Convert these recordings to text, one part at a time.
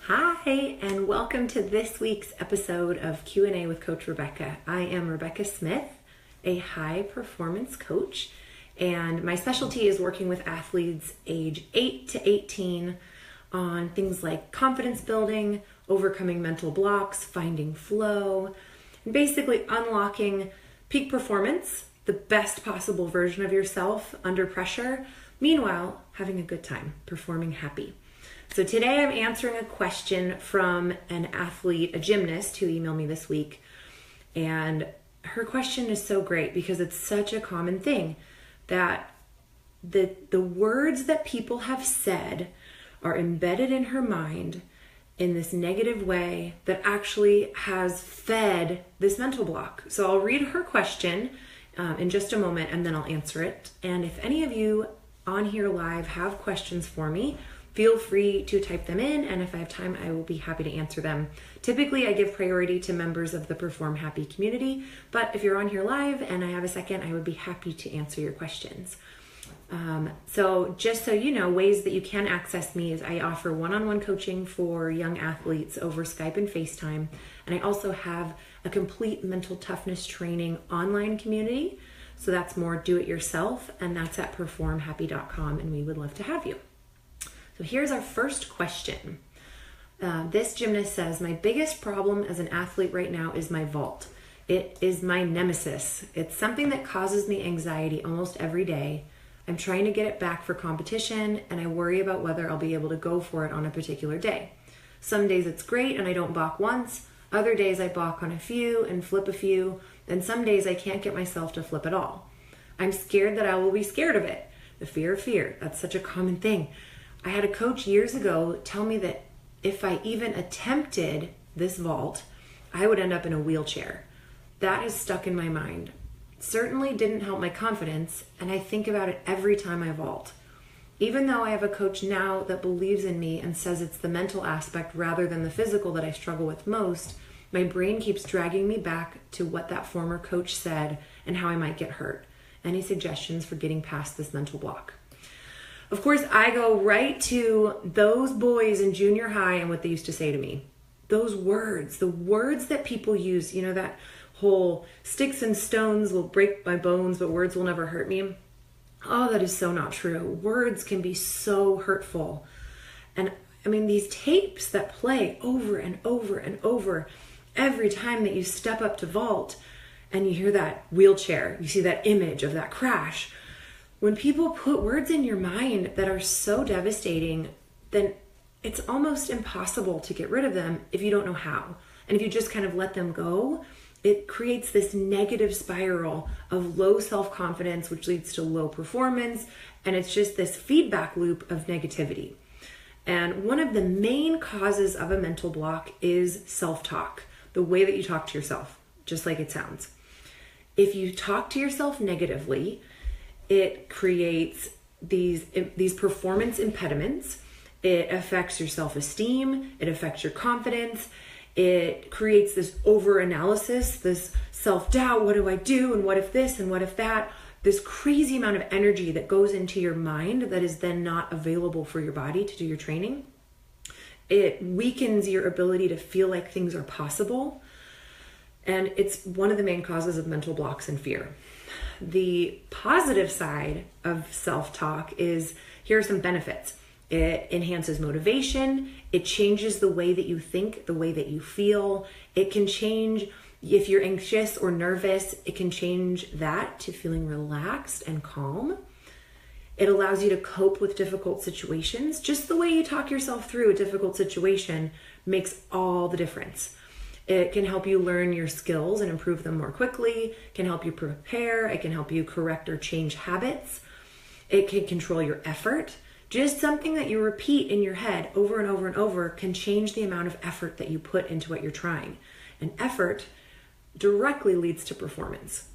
Hi, and welcome to this week's episode of Q&A with Coach Rebecca. I am Rebecca Smith, a high performance coach, and my specialty is working with athletes age 8 to 18 on things like confidence building, overcoming mental blocks, finding flow, and basically unlocking peak performance, the best possible version of yourself under pressure, meanwhile having a good time, performing happy. So today I'm answering a question from an athlete, a gymnast who emailed me this week. And her question is so great because it's such a common thing that the words that people have said are embedded in her mind in this negative way that actually has fed this mental block. So I'll read her question in just a moment and then I'll answer it. And if any of you on here live have questions for me, feel free to type them in, and if I have time, I will be happy to answer them. Typically, I give priority to members of the Perform Happy community, but if you're on here live and I have a second, I would be happy to answer your questions. So just so you know, ways that you can access me is I offer one-on-one coaching for young athletes over Skype and FaceTime, and I also have a complete mental toughness training online community, so that's more do-it-yourself, and that's at performhappy.com, and we would love to have you. So here's our first question. This gymnast says, my biggest problem as an athlete right now is my vault. It is my nemesis. It's something that causes me anxiety almost every day. I'm trying to get it back for competition, and I worry about whether I'll be able to go for it on a particular day. Some days it's great and I don't balk once. Other days I balk on a few and flip a few. And some days I can't get myself to flip at all. I'm scared that I will be scared of it. The fear of fear. That's such a common thing. I had a coach years ago tell me that if I even attempted this vault, I would end up in a wheelchair. That is stuck in my mind. Certainly didn't help my confidence, and I think about it every time I vault. Even though I have a coach now that believes in me and says it's the mental aspect rather than the physical that I struggle with most, my brain keeps dragging me back to what that former coach said and how I might get hurt. Any suggestions for getting past this mental block? Of course, I go right to those boys in junior high and what they used to say to me. Those words, the words that people use, you know, that whole sticks and stones will break my bones, but words will never hurt me. Oh, that is so not true. Words can be so hurtful. And I mean, these tapes that play over and over and over every time that you step up to vault and you hear that wheelchair, you see that image of that crash. When people put words in your mind that are so devastating, then it's almost impossible to get rid of them if you don't know how. And if you just kind of let them go, it creates this negative spiral of low self-confidence, which leads to low performance. And it's just this feedback loop of negativity. And one of the main causes of a mental block is self-talk, the way that you talk to yourself, just like it sounds. If you talk to yourself negatively, it creates these performance impediments. It affects your self-esteem. It affects your confidence. It creates this over-analysis, this self-doubt. What do I do? And what if this? And what if that? This crazy amount of energy that goes into your mind that is then not available for your body to do your training. It weakens your ability to feel like things are possible. And it's one of the main causes of mental blocks and fear. The positive side of self-talk is, here are some benefits. It enhances motivation. It changes the way that you think, the way that you feel. It can change, if you're anxious or nervous, it can change that to feeling relaxed and calm. It allows you to cope with difficult situations. Just the way you talk yourself through a difficult situation makes all the difference. It can help you learn your skills and improve them more quickly. It can help you prepare. It can help you correct or change habits. It can control your effort. Just something that you repeat in your head over and over and over can change the amount of effort that you put into what you're trying. And effort directly leads to performance.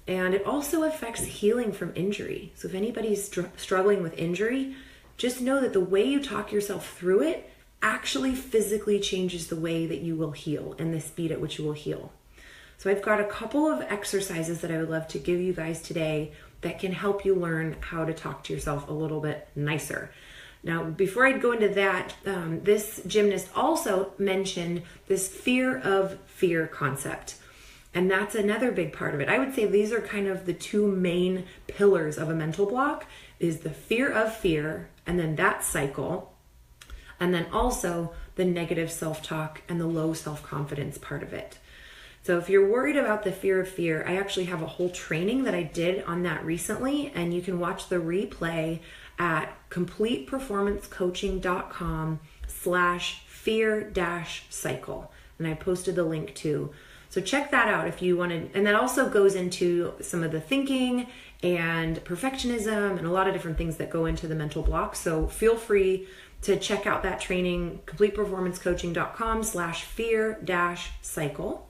And it also affects healing from injury. So if anybody's struggling with injury, just know that the way you talk yourself through it actually physically changes the way that you will heal and the speed at which you will heal. So I've got a couple of exercises that I would love to give you guys today that can help you learn how to talk to yourself a little bit nicer. Now, before I go into that, this gymnast also mentioned this fear of fear concept. And that's another big part of it. I would say these are kind of the two main pillars of a mental block, is the fear of fear, and then that cycle, and then also the negative self-talk and the low self-confidence part of it. So if you're worried about the fear of fear, I actually have a whole training that I did on that recently, and you can watch the replay at completeperformancecoaching.com/fear-cycle. And I posted the link too. So check that out if you want to. And that also goes into some of the thinking and perfectionism and a lot of different things that go into the mental block. So feel free to check out that training, completeperformancecoaching.com/fear-cycle.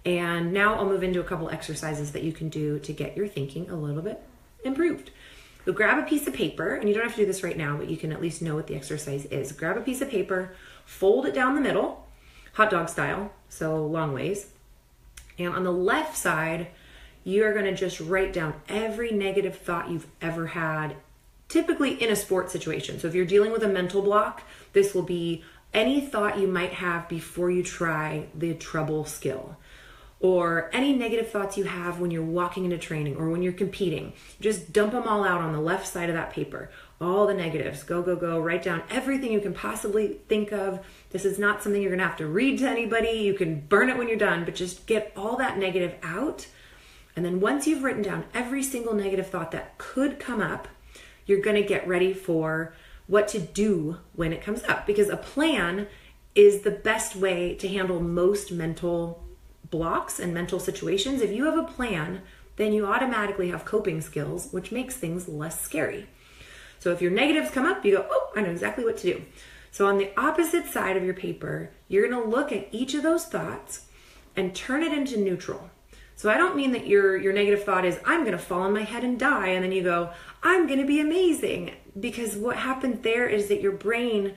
And now I'll move into a couple exercises that you can do to get your thinking a little bit improved. So grab a piece of paper, and you don't have to do this right now, but you can at least know what the exercise is. Grab a piece of paper, fold it down the middle, hot dog style, so long ways. And on the left side, you are going to just write down every negative thought you've ever had, typically in a sports situation. So if you're dealing with a mental block, this will be any thought you might have before you try the treble skill, or any negative thoughts you have when you're walking into training or when you're competing. Just dump them all out on the left side of that paper. All the negatives. Go, go, go. Write down everything you can possibly think of. This is not something you're going to have to read to anybody. You can burn it when you're done, but just get all that negative out. And then once you've written down every single negative thought that could come up, you're going to get ready for what to do when it comes up. Because a plan is the best way to handle most mental blocks and mental situations. If you have a plan, then you automatically have coping skills, which makes things less scary. So if your negatives come up, you go, oh, I know exactly what to do. So on the opposite side of your paper, you're going to look at each of those thoughts and turn it into neutral. So I don't mean that your negative thought is, I'm going to fall on my head and die. And then you go, I'm going to be amazing. Because what happens there is that your brain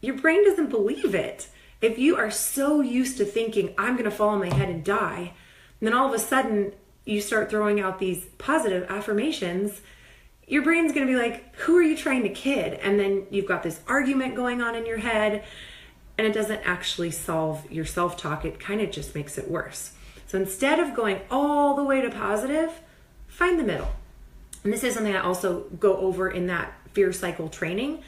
doesn't believe it. If you are so used to thinking, I'm going to fall on my head and die, and then all of a sudden you start throwing out these positive affirmations, your brain's going to be like, who are you trying to kid? And then you've got this argument going on in your head, and it doesn't actually solve your self-talk. It kind of just makes it worse. So instead of going all the way to positive, find the middle. And this is something I also go over in that fear cycle training.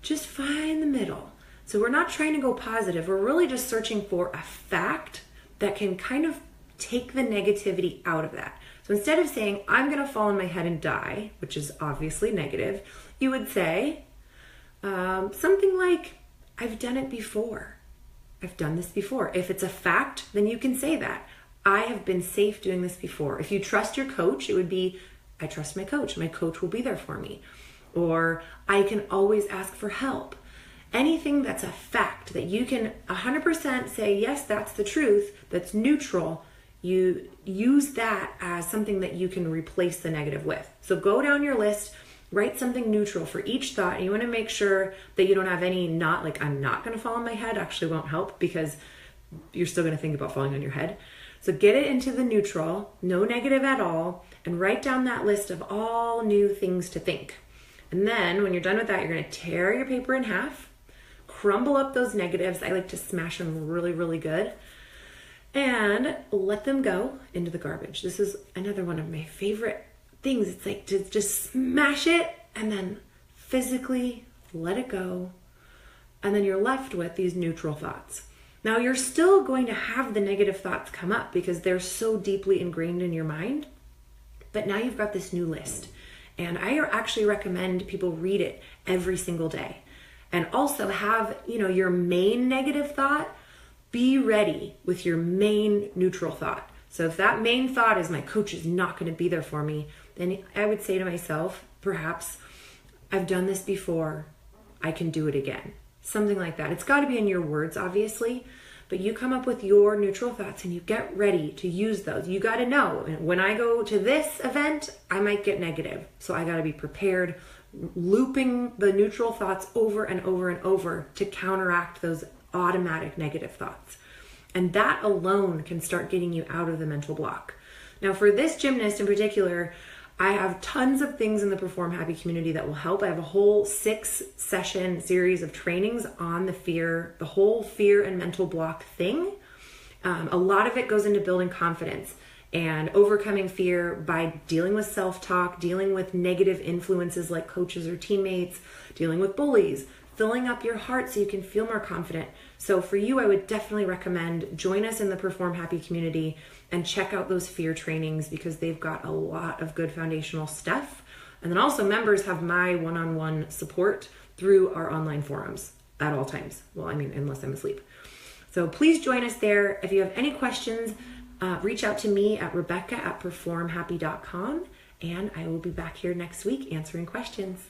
Just find the middle. So we're not trying to go positive. We're really just searching for a fact that can kind of take the negativity out of that. So instead of saying, I'm going to fall on my head and die, which is obviously negative, you would say something like, I've done it before. I've done this before. If it's a fact, then you can say that. I have been safe doing this before. If you trust your coach, it would be, I trust my coach. My coach will be there for me. Or I can always ask for help. Anything that's a fact that you can 100% say, yes, that's the truth, that's neutral, you use that as something that you can replace the negative with. So go down your list, write something neutral for each thought. And you want to make sure that you don't have any not like, I'm not going to fall on my head, actually won't help because you're still going to think about falling on your head. So get it into the neutral, no negative at all, and write down that list of all new things to think. And then when you're done with that, you're going to tear your paper in half, crumble up those negatives. I like to smash them really, really good. And let them go into the garbage. This is another one of my favorite things. It's like to just smash it and then physically let it go. And then you're left with these neutral thoughts. Now you're still going to have the negative thoughts come up because they're so deeply ingrained in your mind. But now you've got this new list. And I actually recommend people read it every single day. And also have, your main negative thought, be ready with your main neutral thought. So if that main thought is my coach is not going to be there for me, then I would say to myself, perhaps, I've done this before, I can do it again. Something like that. It's got to be in your words, obviously, but you come up with your neutral thoughts and you get ready to use those. You got to know, when I go to this event, I might get negative. So I got to be prepared, looping the neutral thoughts over and over and over to counteract those automatic negative thoughts. And that alone can start getting you out of the mental block. Now for this gymnast in particular, I have tons of things in the Perform Happy community that will help. I have a whole 6-session series of trainings on the whole fear and mental block thing. A lot of it goes into building confidence and overcoming fear by dealing with self-talk, dealing with negative influences like coaches or teammates, dealing with bullies, filling up your heart so you can feel more confident. So for you, I would definitely recommend join us in the Perform Happy community and check out those fear trainings because they've got a lot of good foundational stuff. And then also members have my one-on-one support through our online forums at all times. Well, I mean, unless I'm asleep. So please join us there. If you have any questions, reach out to me at Rebecca@performhappy.com, and I will be back here next week answering questions.